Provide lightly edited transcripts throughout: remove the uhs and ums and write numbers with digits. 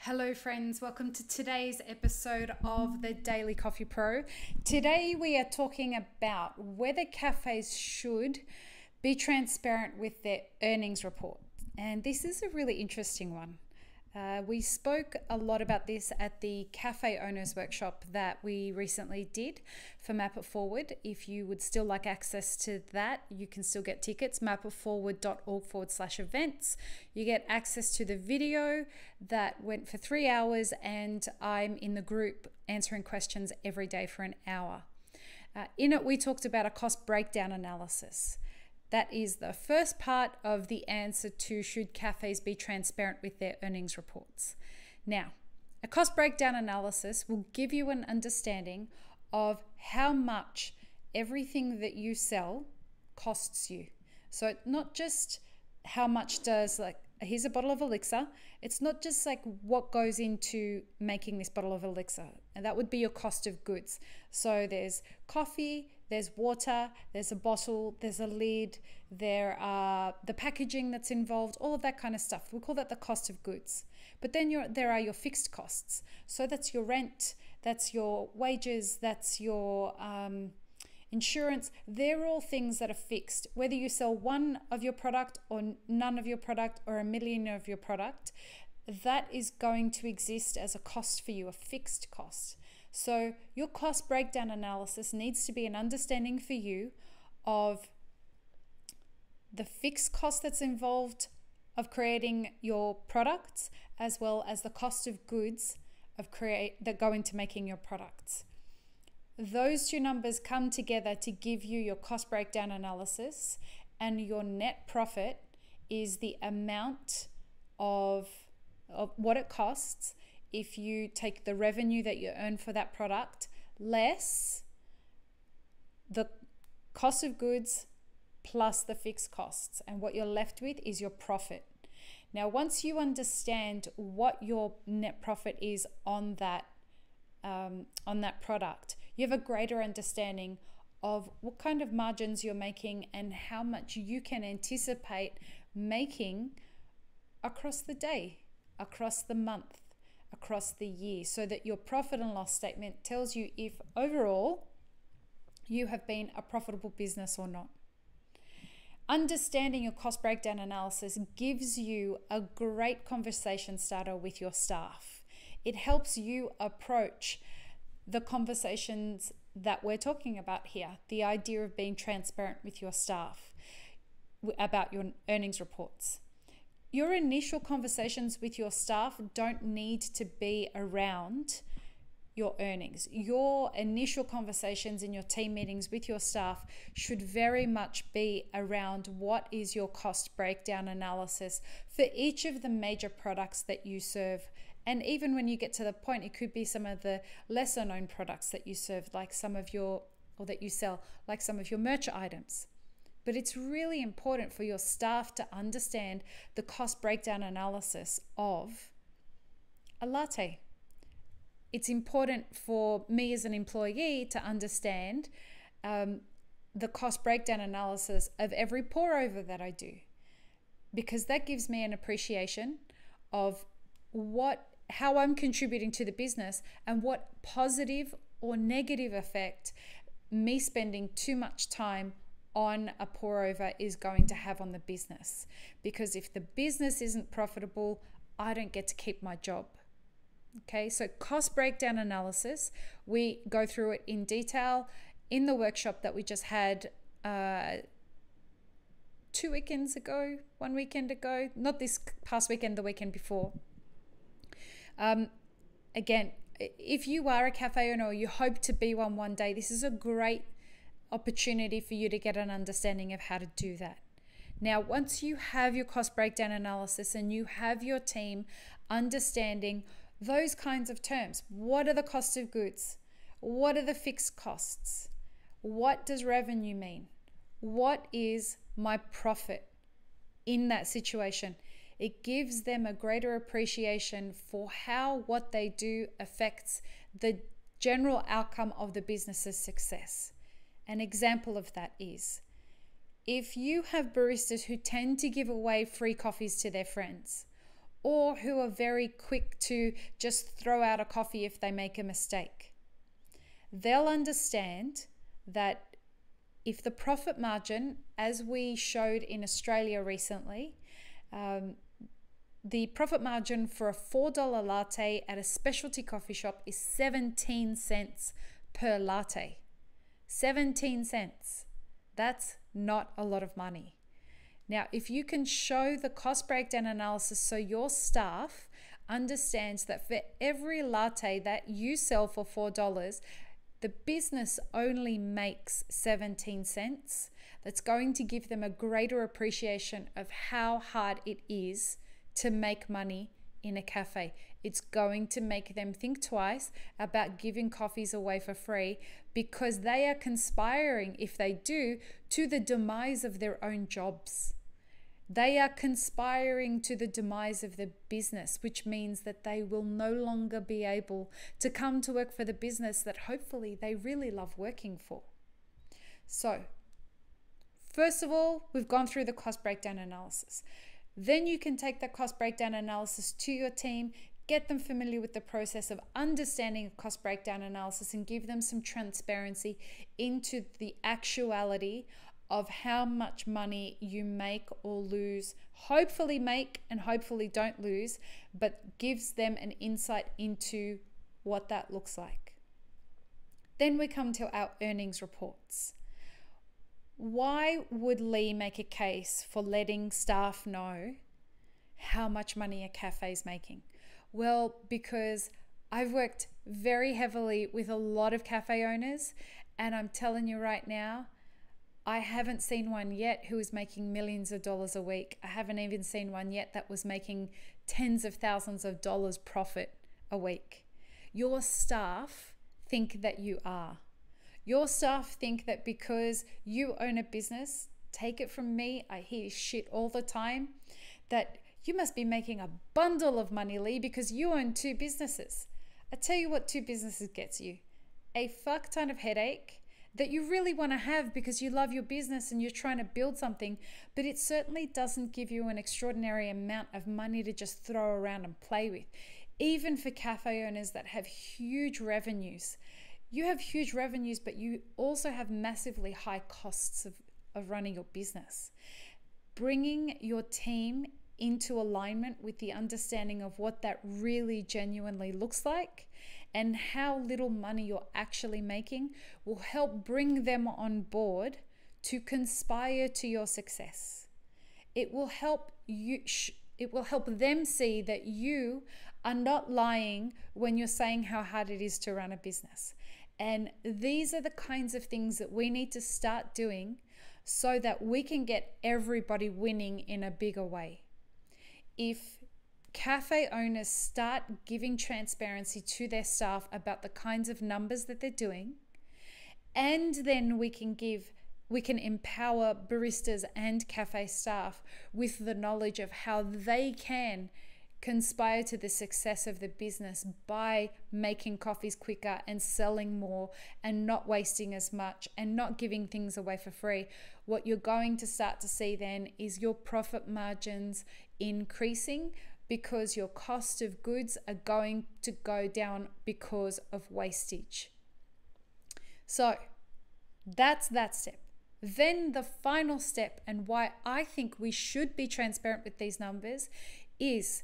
Hello friends, welcome to today's episode of the Daily Coffee Pro. Today we are talking about whether cafes should be transparent with their earnings report. And this is a really interesting one. We spoke a lot about this at the Cafe Owners Workshop that we recently did for Map It Forward. If you would still like access to that, you can still get tickets, mapitforward.org/events. You get access to the video that went for 3 hours, and I'm in the group answering questions every day for an hour. In it, we talked about a cost breakdown analysis. That is the first part of the answer to should cafes be transparent with their earnings reports. Now, a cost breakdown analysis will give you an understanding of how much everything that you sell costs you. So not just how much does, like, here's a bottle of elixir. It's not just like what goes into making this bottle of elixir, and that would be your cost of goods. So there's coffee, there's water, there's a bottle, there's a lid, there are the packaging that's involved, all of that kind of stuff. We call that the cost of goods. But then there are your fixed costs. So that's your rent, that's your wages, that's your insurance. They're all things that are fixed. Whether you sell one of your product or none of your product or 1,000,000 of your product, that is going to exist as a cost for you, a fixed cost. So your cost breakdown analysis needs to be an understanding for you of the fixed cost that's involved of creating your products, as well as the cost of goods that go into making your products. Those two numbers come together to give you your cost breakdown analysis, and your net profit is the amount of what it costs if you take the revenue that you earn for that product less the cost of goods plus the fixed costs, and what you're left with is your profit. Now, once you understand what your net profit is on that product, you have a greater understanding of what kind of margins you're making and how much you can anticipate making across the day, across the month, across the year, so that your profit and loss statement tells you if overall you have been a profitable business or not. Understanding your cost breakdown analysis gives you a great conversation starter with your staff. It helps you approach the conversations that we're talking about here, the idea of being transparent with your staff about your earnings reports. Your initial conversations with your staff don't need to be around your earnings. Your initial conversations in your team meetings with your staff should very much be around what is your cost breakdown analysis for each of the major products that you serve. And even when you get to the point, it could be some of the lesser known products that you serve, like that you sell, like some of your merch items. But it's really important for your staff to understand the cost breakdown analysis of a latte. It's important for me as an employee to understand the cost breakdown analysis of every pour over that I do, because that gives me an appreciation of how I'm contributing to the business and what positive or negative effect me spending too much time on a pour over is going to have on the business. Because if the business isn't profitable, I don't get to keep my job. Okay, so cost breakdown analysis, we go through it in detail in the workshop that we just had 2 weekends ago, 1 weekend ago, not this past weekend, the weekend before. Again, if you are a cafe owner or you hope to be one day, this is a great opportunity for you to get an understanding of how to do that. Now, once you have your cost breakdown analysis and you have your team understanding those kinds of terms, what are the costs of goods? What are the fixed costs? What does revenue mean? What is my profit in that situation? It gives them a greater appreciation for how what they do affects the general outcome of the business's success. An example of that is if you have baristas who tend to give away free coffees to their friends, or who are very quick to just throw out a coffee if they make a mistake. They'll understand that if the profit margin, as we showed in Australia recently, the profit margin for a $4 latte at a specialty coffee shop is 17 cents per latte. 17 cents. That's not a lot of money. Now, if you can show the cost breakdown analysis so your staff understands that for every latte that you sell for $4, the business only makes 17 cents, that's going to give them a greater appreciation of how hard it is to make money in a cafe. It's going to make them think twice about giving coffees away for free, because they are conspiring, if they do, to the demise of their own jobs. They are conspiring to the demise of the business, which means that they will no longer be able to come to work for the business that hopefully they really love working for. So, first of all, we've gone through the cost breakdown analysis. Then you can take that cost breakdown analysis to your team, get them familiar with the process of understanding a cost breakdown analysis, and give them some transparency into the actuality of how much money you make or lose, hopefully make and hopefully don't lose, but gives them an insight into what that looks like. Then we come to our earnings reports. Why would Lee make a case for letting staff know how much money a cafe is making? Well, because I've worked very heavily with a lot of cafe owners, and I'm telling you right now, I haven't seen one yet who is making millions of dollars a week. I haven't even seen one yet that was making tens of thousands of dollars profit a week. Your staff think that you are. Your staff think that because you own a business, take it from me, I hear shit all the time, that you must be making a bundle of money, Lee, because you own 2 businesses. I tell you what 2 businesses gets you. A fuck ton of headache that you really want to have because you love your business and you're trying to build something, but it certainly doesn't give you an extraordinary amount of money to just throw around and play with. Even for cafe owners that have huge revenues, you have huge revenues, but you also have massively high costs of running your business. Bringing your team into alignment with the understanding of what that really genuinely looks like and how little money you're actually making will help bring them on board to conspire to your success. It will help you. It will help them see that you are not lying when you're saying how hard it is to run a business. And these are the kinds of things that we need to start doing so that we can get everybody winning in a bigger way. If cafe owners start giving transparency to their staff about the kinds of numbers that they're doing, and then we can empower baristas and cafe staff with the knowledge of how they can conspire to the success of the business by making coffees quicker and selling more and not wasting as much and not giving things away for free. What you're going to start to see then is your profit margins increasing because your cost of goods are going to go down because of wastage. So that's that step. Then the final step, and why I think we should be transparent with these numbers, is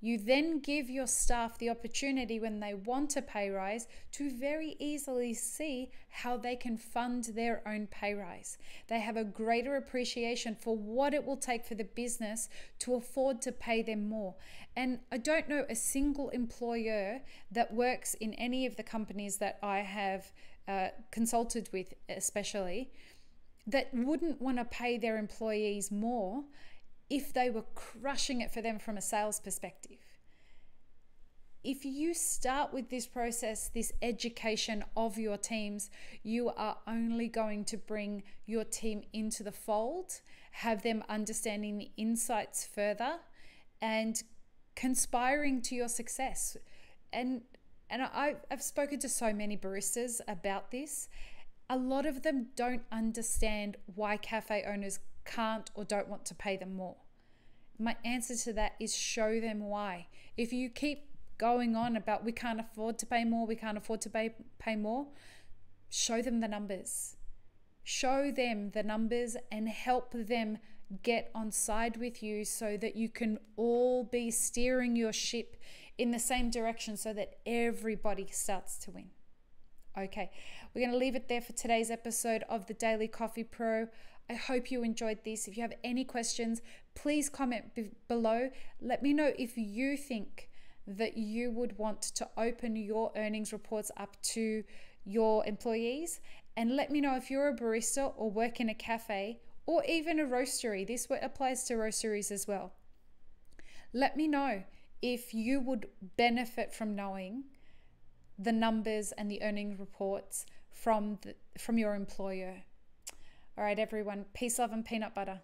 you then give your staff the opportunity when they want a pay rise to very easily see how they can fund their own pay rise. They have a greater appreciation for what it will take for the business to afford to pay them more. And I don't know a single employer that works in any of the companies that I have consulted with especially, that wouldn't want to pay their employees more if they were crushing it for them from a sales perspective. If you start with this process, this education of your teams, you are only going to bring your team into the fold, have them understanding the insights further, and conspiring to your success. And I've spoken to so many baristas about this. A lot of them don't understand why cafe owners can't or don't want to pay them more. My answer to that is show them why. If you keep going on about we can't afford to pay more, we can't afford to pay more, show them the numbers. Show them the numbers and help them get on side with you so that you can all be steering your ship in the same direction so that everybody starts to win. Okay, we're going to leave it there for today's episode of the Daily Coffee Pro. I hope you enjoyed this. If you have any questions, please comment below. Let me know if you think that you would want to open your earnings reports up to your employees. And let me know if you're a barista or work in a cafe or even a roastery. This applies to roasteries as well. Let me know if you would benefit from knowing the numbers and the earnings reports from your employer. All right, everyone. Peace, love, and peanut butter.